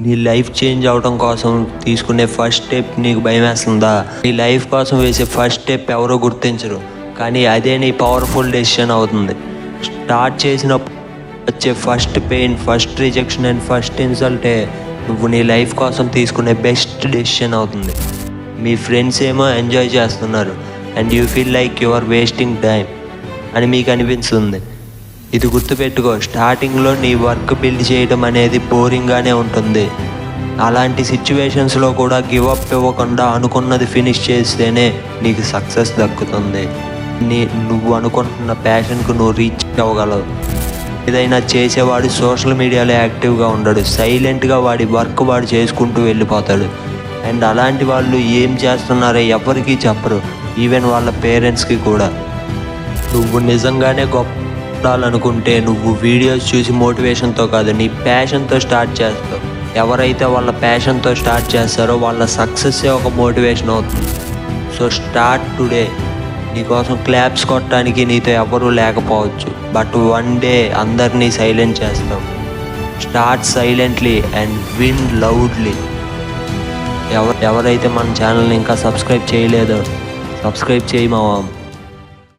నీ life change అవడం కోసం తీసుకునే ఫస్ట్ స్టెప్ నీకు భయం వేస్తుందా? నీ లైఫ్ కోసం వేసే ఫస్ట్ స్టెప్ ఎవరో గుర్తించరు, కానీ అదే నీ పవర్ఫుల్ డెసిషన్ అవుతుంది. స్టార్ట్ చేసినప్పుడు వచ్చే first pain, first rejection and first ఇన్సల్టే నువ్వు నీ లైఫ్ కోసం తీసుకునే బెస్ట్ డెసిషన్ అవుతుంది. మీ ఫ్రెండ్స్ ఏమో ఎంజాయ్ చేస్తున్నారు and you feel like you are wasting time అని మీకు అనిపిస్తుంది. ఇది గుర్తుపెట్టుకో, స్టార్టింగ్లో నీ వర్క్ బిల్డ్ చేయడం అనేది బోరింగ్గానే ఉంటుంది. అలాంటి సిచ్యువేషన్స్లో కూడా గివ్ అప్ ఇవ్వకుండా అనుకున్నది ఫినిష్ చేస్తేనే నీకు సక్సెస్ దక్కుతుంది. నువ్వు అనుకుంటున్న ప్యాషన్కు నువ్వు రీచ్ అవ్వగలవు. ఏదైనా చేసేవాడు సోషల్ మీడియాలో యాక్టివ్గా ఉండడు, సైలెంట్గా వాడి వర్క్ వాడు చేసుకుంటూ వెళ్ళిపోతాడు. అండ్ అలాంటి వాళ్ళు ఏం చేస్తున్నారో ఎవరికీ చెప్పరు, ఈవెన్ వాళ్ళ పేరెంట్స్కి కూడా. నువ్వు నిజంగానే గొప్ప ఉండాలనుకుంటే నువ్వు వీడియోస్ చూసి మోటివేషన్తో కాదు, నీ ప్యాషన్తో స్టార్ట్ చేస్తావు. ఎవరైతే వాళ్ళ ప్యాషన్తో స్టార్ట్ చేస్తారో వాళ్ళ సక్సెస్సే ఒక మోటివేషన్ అవుతుంది. So start today. నీకోసం క్లాప్స్ కొట్టడానికి నీతో ఎవరూ లేకపోవచ్చు, బట్ వన్ డే అందరినీ సైలెంట్ చేస్తావు. Start silently and win loudly. ఎవరైతే మన ఛానల్ని ఇంకా సబ్స్క్రైబ్ చేయలేదో సబ్స్క్రైబ్ చేయి మావా.